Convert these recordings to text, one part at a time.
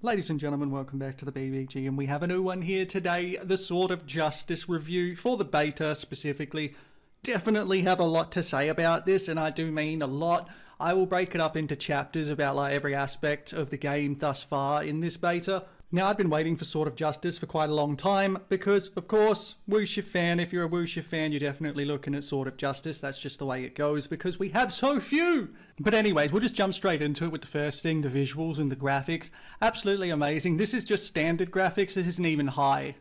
Ladies and gentlemen, welcome back to the BBG, and we have a new one here today, the Sword of Justice review for the beta specifically. Definitely have a lot to say about this, and I do mean a lot. I will break it up into chapters about like every aspect of the game thus far in this beta. Now, I've been waiting for Sword of Justice for quite a long time because, of course, Wuxia fan, if you're a Wuxia fan, you're definitely looking at Sword of Justice. That's just the way it goes because we have so few. But anyways, we'll just jump straight into it with the first thing, the visuals and the graphics. Absolutely amazing. This is just standard graphics. This isn't even high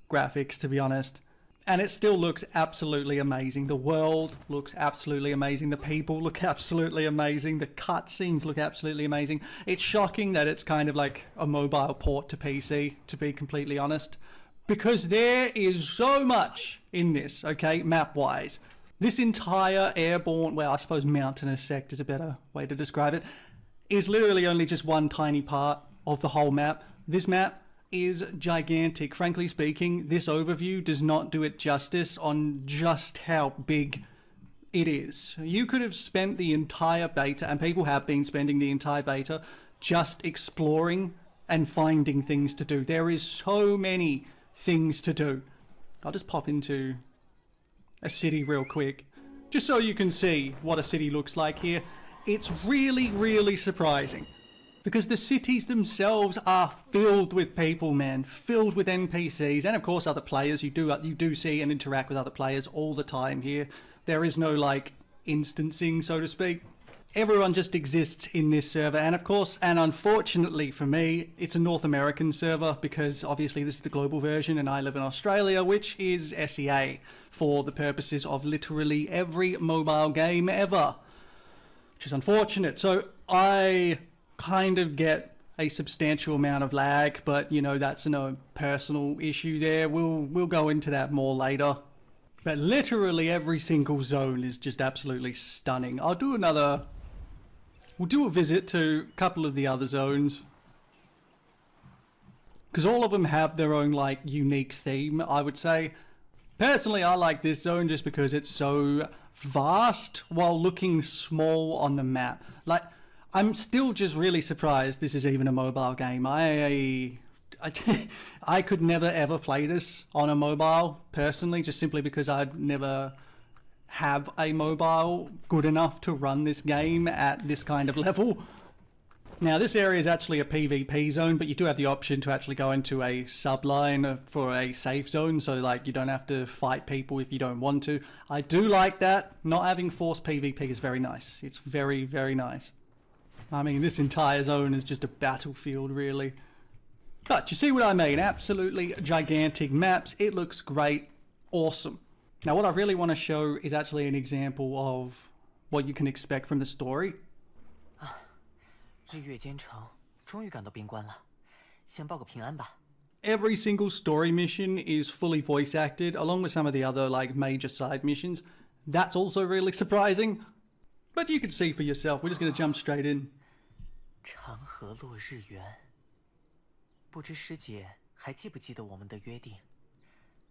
graphics, to be honest. And it still looks absolutely amazing. The world looks absolutely amazing. The people look absolutely amazing. The cutscenes look absolutely amazing. It's shocking that it's kind of like a mobile port to PC, to be completely honest. Because there is so much in this, okay, map-wise. This entire airborne, well, I suppose mountainous sector is a better way to describe it, is literally only just one tiny part of the whole map. This map is gigantic. Frankly speaking, this overview does not do it justice on just how big it is. You could have spent the entire beta, and people have been spending the entire beta, just exploring and finding things to do. There is so many things to do. I'll just pop into a city real quick, just so you can see what a city looks like here. It's really, really surprising. Because the cities themselves are filled with people, man. Filled with NPCs and, of course, other players. You do see and interact with other players all the time here. There is no, like, instancing, so to speak. Everyone just exists in this server. And, of course, and unfortunately for me, it's a North American server because, obviously, this is the global version and I live in Australia, which is SEA for the purposes of literally every mobile game ever. Which is unfortunate. So, I kind of get a substantial amount of lag, but you know, that's no personal issue there. We'll go into that more later. But literally every single zone is just absolutely stunning. We'll do a visit to a couple of the other zones, because all of them have their own like unique theme, I would say. Personally, I like this zone just because it's so vast while looking small on the map. Like, I'm still just really surprised this is even a mobile game. I could never ever play this on a mobile, personally, just simply because I'd never have a mobile good enough to run this game at this kind of level. Now, this area is actually a PvP zone, but you do have the option to actually go into a subline for a safe zone, so like you don't have to fight people if you don't want to. I do like that. Not having forced PvP is very nice. It's very, very nice. I mean, this entire zone is just a battlefield, really. But you see what I mean? Absolutely gigantic maps. It looks great. Awesome. Now, what I really want to show is actually an example of what you can expect from the story. Every single story mission is fully voice acted, along with some of the other like major side missions. That's also really surprising. But you can see for yourself. We're just going to jump straight in. 长河落日圆，不知师姐还记不记得我们的约定？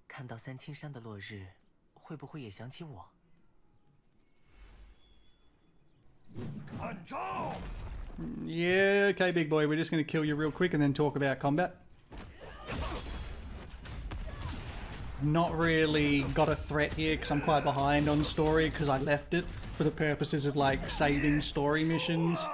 看到三清山的落日，会不会也想起我？看招！ Yeah, okay, big boy. We're just going to kill you real quick and then talk about combat. Not really got a threat here because I'm quite behind on story because I left it for the purposes of like saving story missions.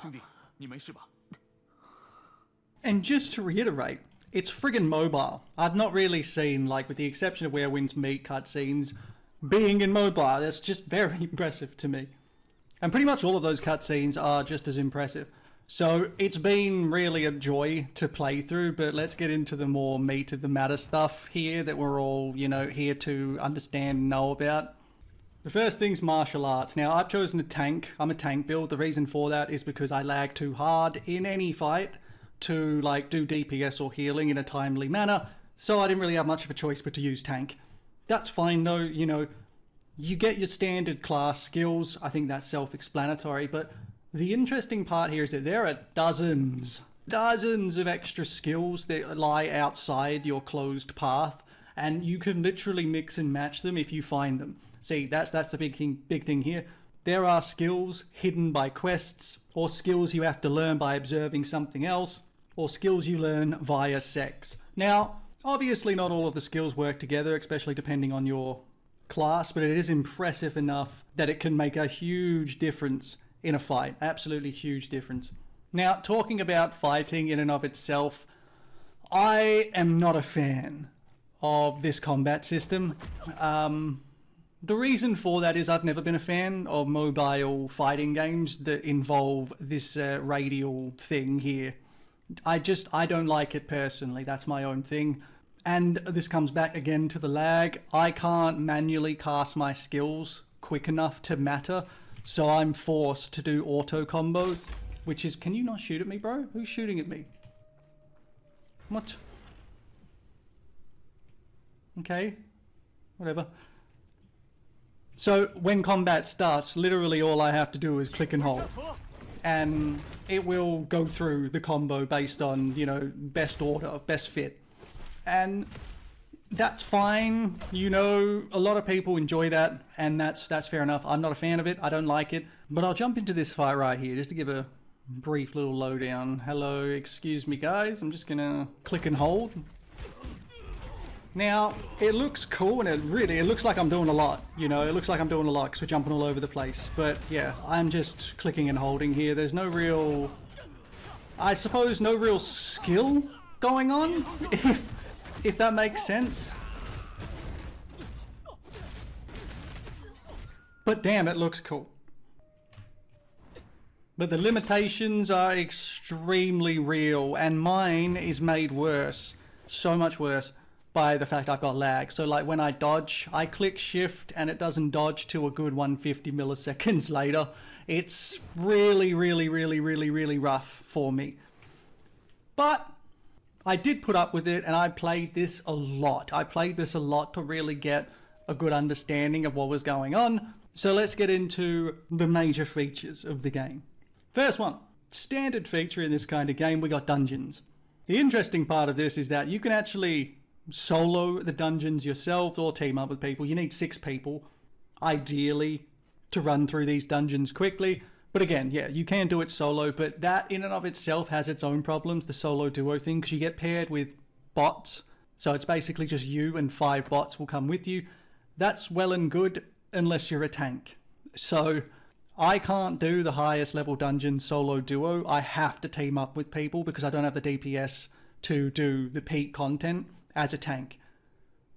兄弟，你没事吧？ And just to reiterate, it's friggin' mobile. I've not really seen, like, with the exception of Where Winds Meet cutscenes, being in mobile. That's just very impressive to me. And pretty much all of those cutscenes are just as impressive. So it's been really a joy to play through, but let's get into the more meat of the matter stuff here that we're all, you know, here to understand and know about. The first thing's martial arts. Now, I've chosen a tank. I'm a tank build. The reason for that is because I lag too hard in any fight to, like, do DPS or healing in a timely manner, so I didn't really have much of a choice but to use tank. That's fine though, you know, you get your standard class skills. I think that's self-explanatory, but the interesting part here is that there are dozens of extra skills that lie outside your closed path, and you can literally mix and match them if you find them. See, that's the big thing here. There are skills hidden by quests, or skills you have to learn by observing something else, or skills you learn via sex. Now, obviously not all of the skills work together, especially depending on your class, but it is impressive enough that it can make a huge difference in a fight. Absolutely huge difference. Now, talking about fighting in and of itself, I am not a fan of this combat system. The reason for that is I've never been a fan of mobile fighting games that involve this radial thing here. I don't like it personally. That's my own thing. And this comes back again to the lag. I can't manually cast my skills quick enough to matter, so I'm forced to do auto combo, which is... Can you not shoot at me, bro? Who's shooting at me? What? Okay. Whatever. So when combat starts, literally all I have to do is click and hold, and it will go through the combo based on, you know, best order, best fit. And that's fine, you know, a lot of people enjoy that, and that's fair enough. I'm not a fan of it, I don't like it, but I'll jump into this fight right here just to give a brief little lowdown. Hello, excuse me guys, I'm just gonna click and hold. Now, it looks cool, and it looks like I'm doing a lot, you know, it looks like I'm doing a lot because we're jumping all over the place. But yeah, I'm just clicking and holding here. There's no real, I suppose, no real skill going on, if that makes sense. But damn, it looks cool. But the limitations are extremely real, and mine is made worse, so much worse, by the fact I've got lag. So like when I dodge, I click shift and it doesn't dodge to a good 150 milliseconds later. It's really rough for me. But I did put up with it, and I played this a lot. I played this a lot to really get a good understanding of what was going on. So let's get into the major features of the game. First one, standard feature in this kind of game, we got dungeons. The interesting part of this is that you can actually solo the dungeons yourself or team up with people. You need 6 people, ideally, to run through these dungeons quickly. But again, yeah, you can do it solo, but that in and of itself has its own problems, the solo duo thing, because you get paired with bots. So it's basically just you and 5 bots will come with you. That's well and good unless you're a tank. So I can't do the highest level dungeon solo duo. I have to team up with people because I don't have the DPS to do the peak content as a tank.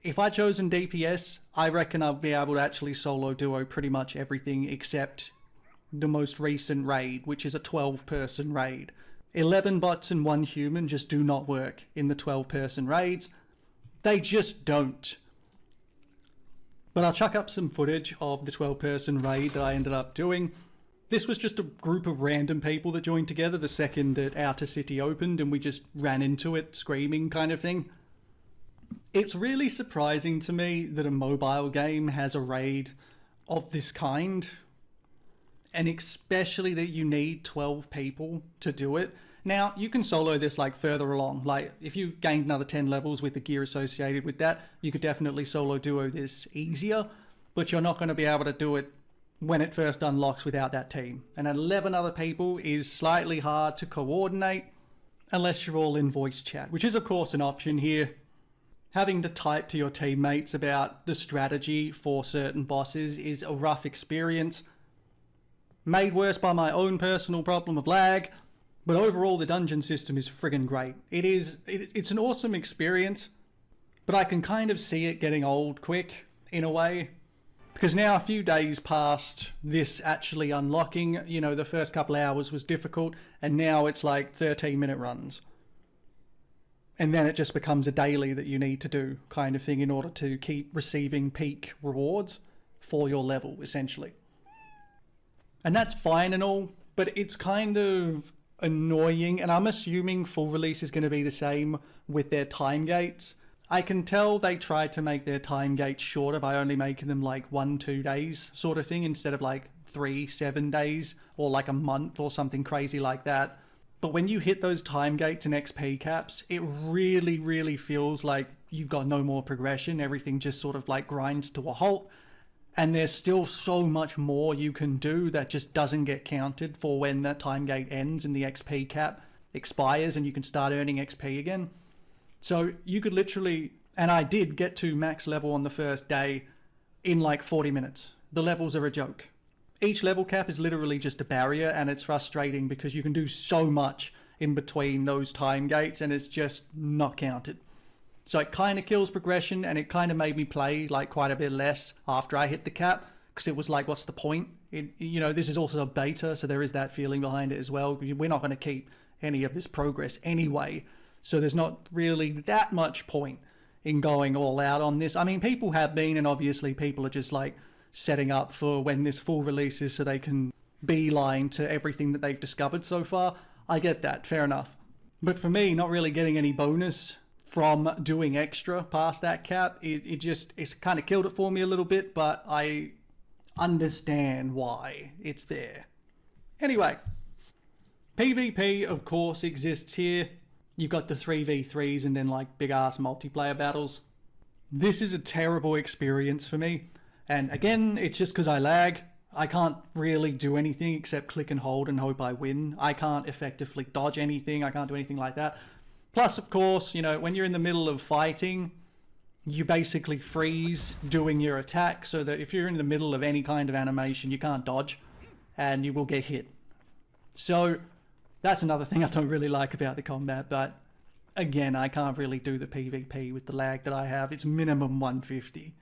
If I'd chosen DPS, I reckon I'd be able to actually solo duo pretty much everything except the most recent raid, which is a 12-person raid. 11 bots and 1 human just do not work in the 12-person raids. They just don't. But I'll chuck up some footage of the 12-person raid that I ended up doing. This was just a group of random people that joined together the second that Outer City opened, and we just ran into it screaming kind of thing. It's really surprising to me that a mobile game has a raid of this kind, and especially that you need 12 people to do it. Now, you can solo this like further along. Like if you gained another 10 levels with the gear associated with that, you could definitely solo duo this easier, but you're not going to be able to do it when it first unlocks without that team. And 11 other people is slightly hard to coordinate unless you're all in voice chat, which is of course an option here. Having to type to your teammates about the strategy for certain bosses is a rough experience. made worse by my own personal problem of lag. But overall, the dungeon system is friggin' great. It's an awesome experience, but I can kind of see it getting old quick, in a way. Because now a few days past this actually unlocking, you know, the first couple hours was difficult, and now it's like 13-minute runs. And then it just becomes a daily that you need to do kind of thing in order to keep receiving peak rewards for your level, essentially. And that's fine and all, but it's kind of annoying, and I'm assuming full release is going to be the same with their time gates. I can tell they tried to make their time gates shorter by only making them like 1-2 days sort of thing instead of like 3-7 days or like a month or something crazy like that. But when you hit those time gates and XP caps, it really, really feels like you've got no more progression. Everything just sort of like grinds to a halt. And there's still so much more you can do that just doesn't get counted for when that time gate ends and the XP cap expires and you can start earning XP again. So you could literally, and I did get to max level on the first day in like 40 minutes. The levels are a joke. Each level cap is literally just a barrier, and it's frustrating because you can do so much in between those time gates and it's just not counted. So it kind of kills progression, and it kind of made me play like quite a bit less after I hit the cap, because it was like, what's the point? You know, this is also a beta, so there is that feeling behind it as well. We're not going to keep any of this progress anyway, so there's not really that much point in going all out on this. I mean, people have been, and obviously people are just like setting up for when this full releases so they can beeline to everything that they've discovered so far. I get that, fair enough. But for me, not really getting any bonus from doing extra past that cap, it's kind of killed it for me a little bit, but I understand why it's there. Anyway, PvP of course exists here. You've got the 3v3s and then like big ass multiplayer battles. This is a terrible experience for me. And again, it's just because I lag. I can't really do anything except click and hold and hope I win. I can't effectively dodge anything. I can't do anything like that. Plus, of course, you know, when you're in the middle of fighting, you basically freeze doing your attack so that if you're in the middle of any kind of animation, you can't dodge and you will get hit. So that's another thing I don't really like about the combat. But again, I can't really do the PvP with the lag that I have. It's minimum 150.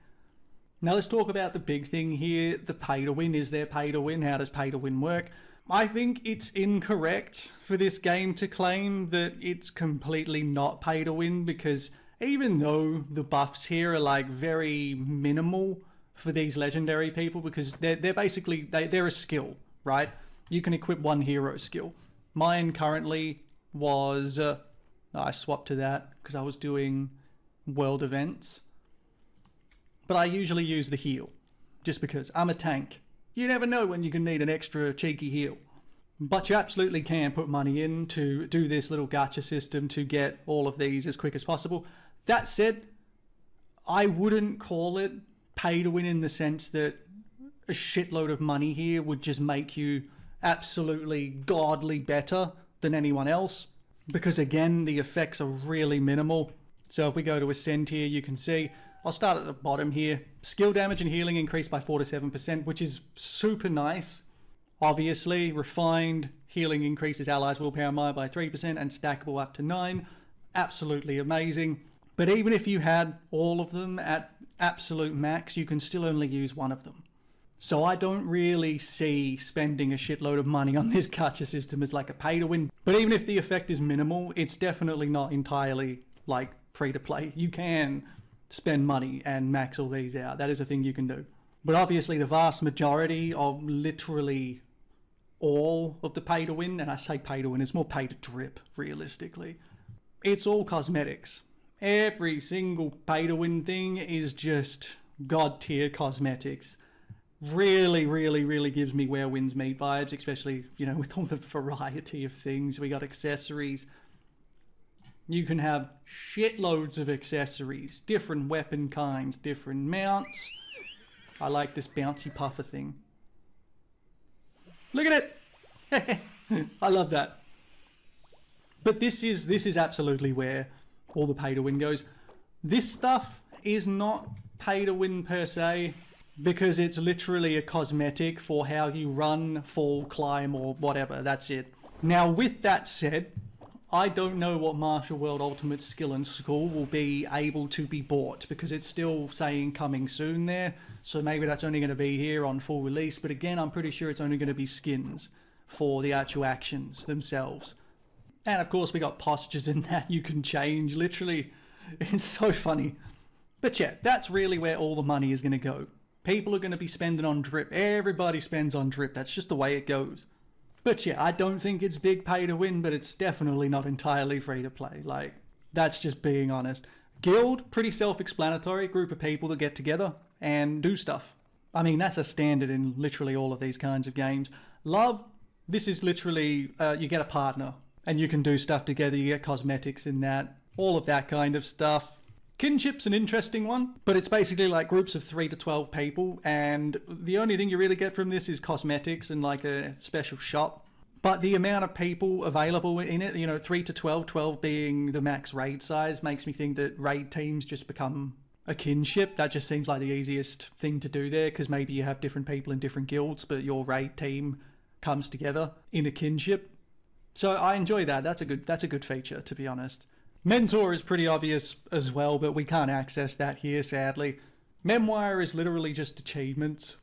Now let's talk about the big thing here, the pay to win. Is there pay to win? How does pay to win work? I think it's incorrect for this game to claim that it's completely not pay to win, because even though the buffs here are like very minimal for these legendary people, because they're basically, they're a skill, right? You can equip one hero skill. Mine currently was, I swapped to that because I was doing world events. But I usually use the heal, just because I'm a tank. You never know when you can need an extra cheeky heal. But you absolutely can put money in to do this little gacha system to get all of these as quick as possible. That said, I wouldn't call it pay to win in the sense that a shitload of money here would just make you absolutely godly better than anyone else. Because again, the effects are really minimal. So if we go to Ascend here, you can see, I'll start at the bottom here. Skill damage and healing increased by 4 to 7%, which is super nice. Obviously, refined healing increases allies' willpower mile by 3% and stackable up to 9. Absolutely amazing. But even if you had all of them at absolute max, you can still only use one of them. So I don't really see spending a shitload of money on this gacha system as like a pay to win. But even if the effect is minimal, it's definitely not entirely like free to play. You can spend money and max all these out. That is a thing you can do. But obviously the vast majority of literally all of the pay to win, and I say pay to win, it's more pay to drip realistically. It's all cosmetics. Every single pay to win thing is just god tier cosmetics. Really, really, really gives me Where Winds Meet vibes, especially, you know, with all the variety of things. We got accessories. You can have shitloads of accessories, different weapon kinds, different mounts. I like this bouncy puffer thing. Look at it! I love that. But this is absolutely where all the pay to win goes. This stuff is not pay to win per se, because it's literally a cosmetic for how you run, fall, climb, or whatever. That's it. Now, with that said, I don't know what Martial World Ultimate Skill and School will be able to be bought, because it's still saying coming soon there, so maybe that's only going to be here on full release, but again, I'm pretty sure it's only going to be skins for the actual actions themselves. And of course, we got postures in that you can change, literally. It's so funny. But yeah, that's really where all the money is going to go. People are going to be spending on drip. Everybody spends on drip. That's just the way it goes. But yeah, I don't think it's big pay to win, but it's definitely not entirely free to play. Like, that's just being honest. Guild, pretty self-explanatory. Group of people that get together and do stuff. I mean, that's a standard in literally all of these kinds of games. Love, this is literally, you get a partner and you can do stuff together. You get cosmetics in that, all of that kind of stuff. Kinship's an interesting one, but it's basically like groups of 3 to 12 people, and the only thing you really get from this is cosmetics and like a special shop. But the amount of people available in it, you know, 3 to 12, 12 being the max raid size, makes me think that raid teams just become a kinship. That just seems like the easiest thing to do there, because maybe you have different people in different guilds, but your raid team comes together in a kinship. So I enjoy that. That's a good feature, to be honest. Mentor is pretty obvious as well, but we can't access that here, sadly. Memoir is literally just achievements.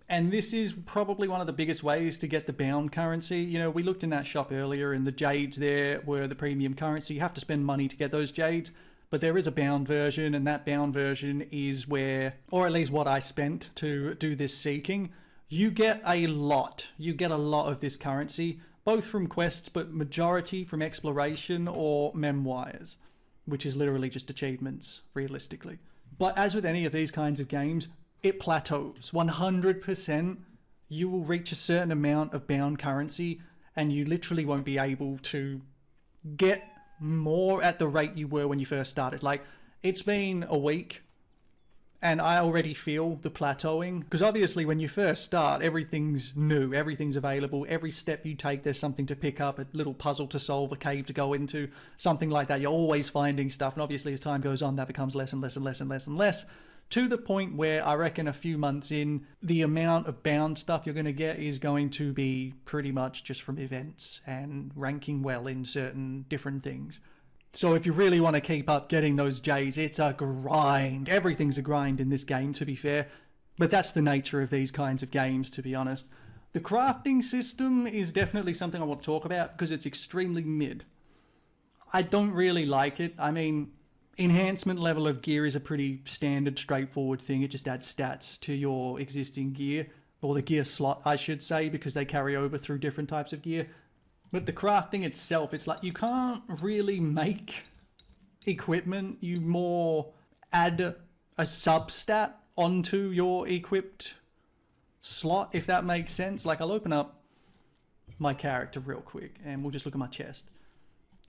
And this is probably one of the biggest ways to get the bound currency. You know, we looked in that shop earlier and the jades there were the premium currency. You have to spend money to get those jades, but there is a bound version, and that bound version is where, or at least what I spent to do this seeking, you get a lot. You get a lot of this currency, both from quests, but majority from exploration or memoirs, which is literally just achievements, realistically. But as with any of these kinds of games, it plateaus. 100%, you will reach a certain amount of bound currency, and you literally won't be able to get more at the rate you were when you first started. Like, it's been a week, and I already feel the plateauing, because obviously when you first start, everything's new, everything's available. Every step you take, there's something to pick up, a little puzzle to solve, a cave to go into, something like that. You're always finding stuff, and obviously as time goes on, that becomes less and less and less and less and less, to the point where I reckon a few months in, the amount of bound stuff you're going to get is going to be pretty much just from events and ranking well in certain different things. So if you really want to keep up getting those J's, it's a grind. Everything's a grind in this game, to be fair. But that's the nature of these kinds of games, to be honest. The crafting system is definitely something I want to talk about, because it's extremely mid. I don't really like it. I mean, enhancement level of gear is a pretty standard, straightforward thing. It just adds stats to your existing gear, or the gear slot, I should say, because they carry over through different types of gear. But the crafting itself, it's like you can't really make equipment. You more add a substat onto your equipped slot, if that makes sense. Like, I'll open up my character real quick and we'll just look at my chest.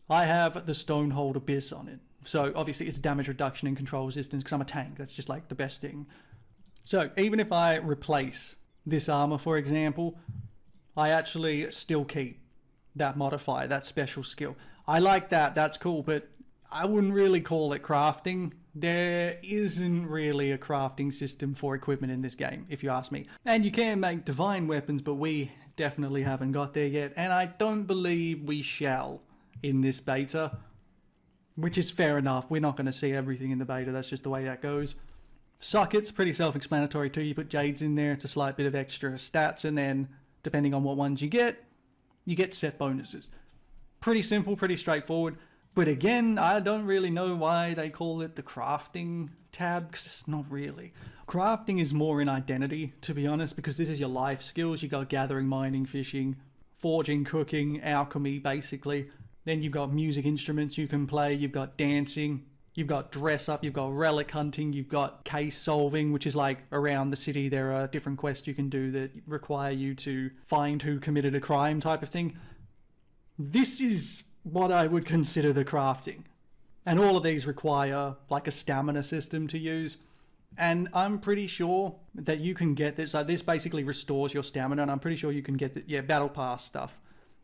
I have the Stonehold Abyss on it. So obviously it's damage reduction and control resistance, because I'm a tank. That's just like the best thing. So even if I replace this armor, for example, I actually still keep that modifier, that special skill. I like that, that's cool, but I wouldn't really call it crafting. There isn't really a crafting system for equipment in this game, if you ask me. And you can make divine weapons, but we definitely haven't got there yet, and I don't believe we shall in this beta, which is fair enough. We're not going to see everything in the beta, that's just the way that goes. Sockets, pretty self-explanatory too. You put jades in there, it's a slight bit of extra stats, and then depending on what ones you get set bonuses. Pretty simple, pretty straightforward. But again, I don't really know why they call it the crafting tab, because it's not really. Crafting is more in identity, to be honest, because this is your life skills. You got gathering, mining, fishing, forging, cooking, alchemy, basically. Then you've got music instruments you can play. You've got dancing. You've got dress up. You've got relic hunting. You've got case solving, which is like around the city there are different quests you can do that require you to find who committed a crime type of thing. This is what I would consider the crafting. And all of these require like a stamina system to use. And I'm pretty sure that you can get this. Like, this basically restores your stamina, and I'm pretty sure you can get the battle pass stuff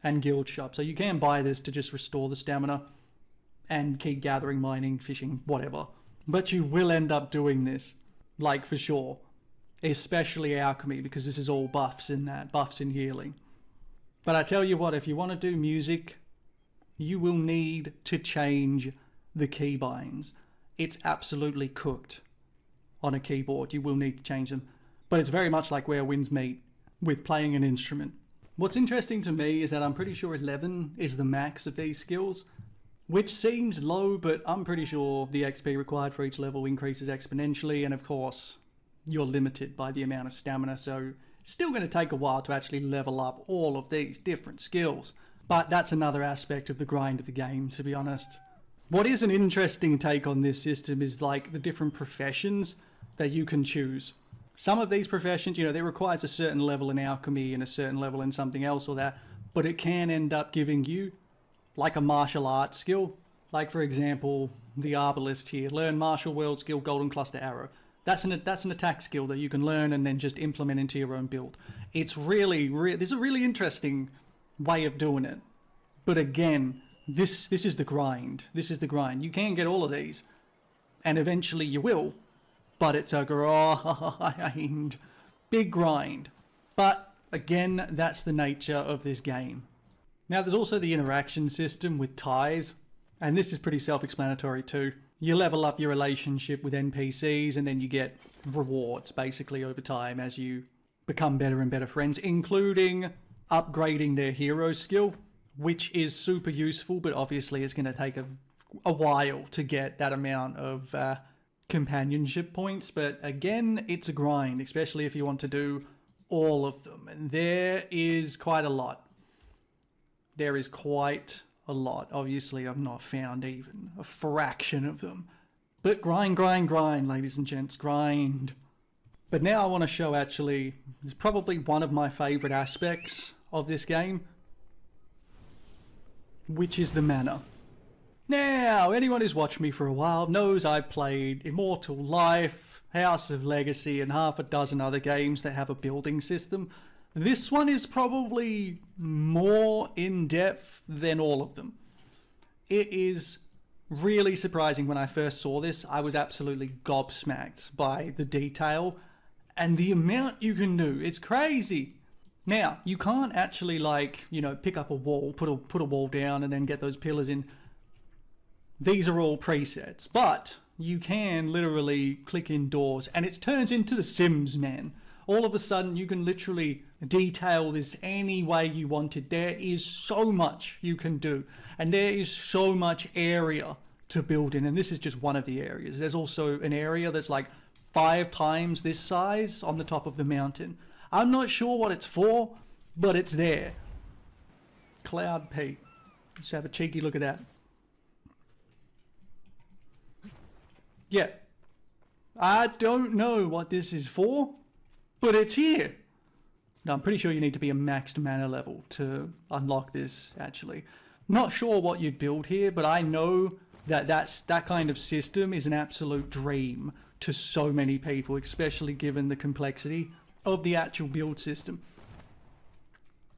and guild shop. So you can buy this to just restore the stamina and keep gathering, mining, fishing, whatever. But you will end up doing this, like, for sure. especially alchemy, because this is all buffs in that, buffs in healing. But I tell you what, if you want to do music, you will need to change the keybinds. It's absolutely cooked on a keyboard. You will need to change them. But it's very much like where winds meet with playing an instrument. What's interesting to me is that I'm pretty sure 11 is the max of these skills, which seems low, but I'm pretty sure the XP required for each level increases exponentially, and of course, you're limited by the amount of stamina, so still going to take a while to actually level up all of these different skills. But that's another aspect of the grind of the game, to be honest. What is an interesting take on this system is like the different professions that you can choose. Some of these professions, you know, they requires a certain level in alchemy and a certain level in something else or that, but it can end up giving you like a martial arts skill. Like for example, the arbalist here, learn martial world skill, golden cluster arrow. That's an attack skill that you can learn and then just implement into your own build. It's really, this is a really interesting way of doing it. But again, this is the grind. This is the grind. You can get all of these, and eventually you will, but it's a grind. Big grind. But again, that's the nature of this game. Now there's also the interaction system with ties, and this is pretty self-explanatory too. You level up your relationship with NPCs and then you get rewards basically over time as you become better and better friends, including upgrading their hero skill, which is super useful, but obviously it's going to take a while to get that amount of companionship points. But again, it's a grind, especially if you want to do all of them. And there is quite a lot. There is quite a lot. Obviously, I've not found even a fraction of them. But grind, grind, grind, ladies and gents, grind. But now I want to show actually, it's probably one of my favorite aspects of this game, which is the manor. Now, anyone who's watched me for a while knows I've played Immortal Life, House of Legacy, and half a dozen other games that have a building system. This one is probably more in-depth than all of them. It is really surprising. When I first saw this, I was absolutely gobsmacked by the detail and the amount you can do. It's crazy. Now, you can't actually, like, you know, pick up a wall, put a wall down and then get those pillars in. These are all presets, but you can literally click indoors and it turns into The Sims, man. All of a sudden, you can literally detail this any way you wanted. There is so much you can do, and there is so much area to build in, and this is just one of the areas. There's also an area that's like 5 times this size on the top of the mountain. I'm not sure what it's for, but it's there. Cloud Peak. Let's have a cheeky look at that. Yeah. I don't know what this is for, but it's here. Now, I'm pretty sure you need to be a maxed mana level to unlock this, actually. Not sure what you'd build here, but I know that that kind of system is an absolute dream to so many people, especially given the complexity of the actual build system.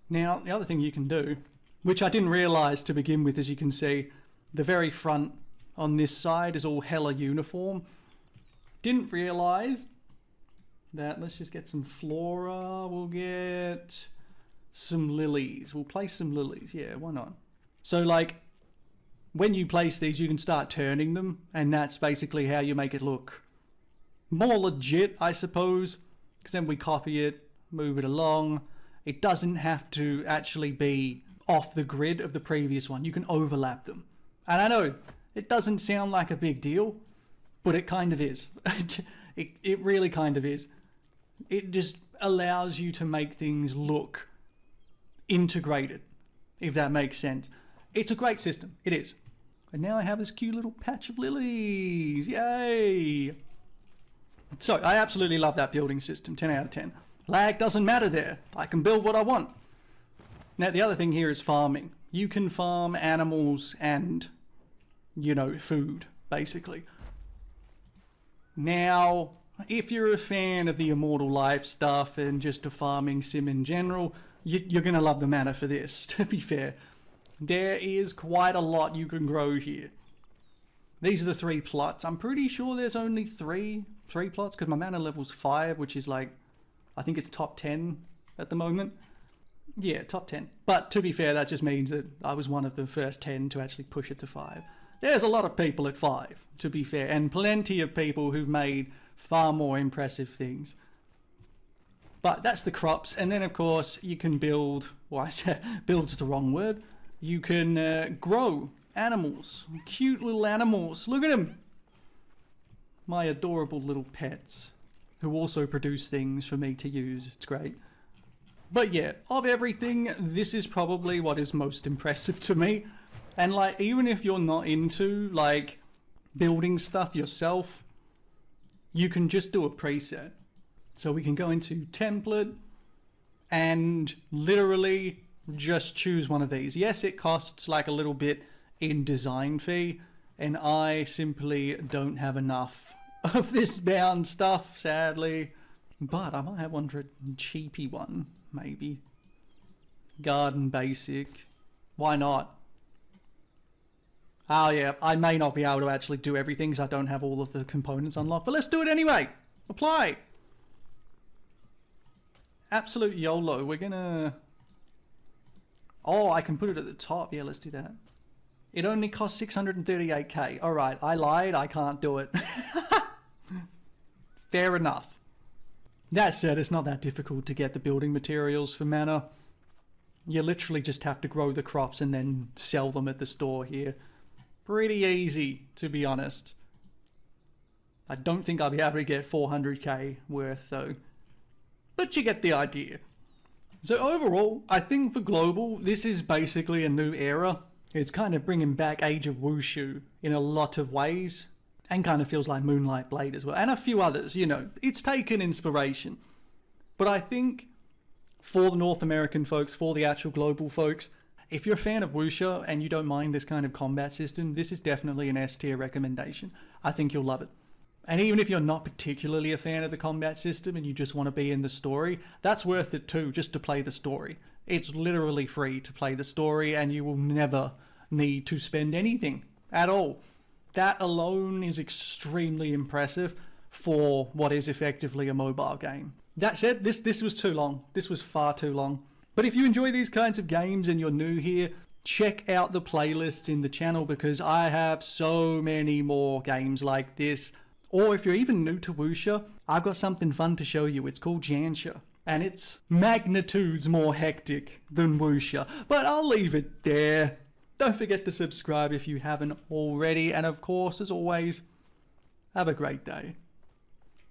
Now, the other thing you can do, which I didn't realize to begin with, as you can see, the very front on this side is all hella uniform. Didn't realize that. Let's just get some flora. We'll get some lilies. We'll place some lilies. Yeah, why not? So, like, when you place these, you can start turning them, and that's basically how you make it look more legit, I suppose. Because then we copy it, move it along. It doesn't have to actually be off the grid of the previous one. You can overlap them. And I know it doesn't sound like a big deal, but it kind of is. It really kind of is. It just allows you to make things look integrated, if that makes sense. It's a great system. It is. And now I have this cute little patch of lilies. Yay! So, I absolutely love that building system. 10 out of 10. Lag doesn't matter there. I can build what I want. Now, the other thing here is farming. You can farm animals and, you know, food, basically. Now, if you're a fan of the Immortal Life stuff and just a farming sim in general, you're going to love the manor for this, to be fair. There is quite a lot you can grow here. These are the 3 plots. I'm pretty sure there's only three plots because my mana level's 5, which is like, I think it's top 10 at the moment. Yeah, top 10. But to be fair, that just means that I was one of the first 10 to actually push it to 5. There's a lot of people at 5, to be fair, and plenty of people who've made far more impressive things. But that's the crops, and then of course you can build, well, I said build's the wrong word. You can grow animals, cute little animals. Look at them. My adorable little pets, who also produce things for me to use. It's great. But yeah, of everything, this is probably what is most impressive to me. And like, even if you're not into like building stuff yourself, you can just do a preset. So we can go into template and literally just choose one of these. Yes, it costs like a little bit in design fee, and I simply don't have enough of this bound stuff, sadly. But I might have one for a cheapy one, maybe. Garden basic. Why not? Oh yeah, I may not be able to actually do everything because I don't have all of the components unlocked, but let's do it anyway. Apply. Absolute YOLO. We're gonna... Oh, I can put it at the top. Yeah, let's do that. It only costs 638k. Alright, I lied. I can't do it. Fair enough. That said, it's not that difficult to get the building materials for Manor. You literally just have to grow the crops and then sell them at the store here. Pretty easy, to be honest. I don't think I'll be able to get 400k worth though. But you get the idea. So overall, I think for Global, this is basically a new era. It's kind of bringing back Age of Wushu in a lot of ways. And kind of feels like Moonlight Blade as well. And a few others, you know. It's taken inspiration. But I think for the North American folks, for the actual global folks, if you're a fan of Wuxia and you don't mind this kind of combat system, this is definitely an S tier recommendation. I think you'll love it. And even if you're not particularly a fan of the combat system and you just want to be in the story, that's worth it too, just to play the story. It's literally free to play the story and you will never need to spend anything at all. That alone is extremely impressive for what is effectively a mobile game. That said, this was too long. This was far too long. But if you enjoy these kinds of games and you're new here, check out the playlists in the channel because I have so many more games like this. Or if you're even new to Wuxia, I've got something fun to show you. It's called Jansha. And it's magnitudes more hectic than Wuxia. But I'll leave it there. Don't forget to subscribe if you haven't already. And of course, as always, have a great day.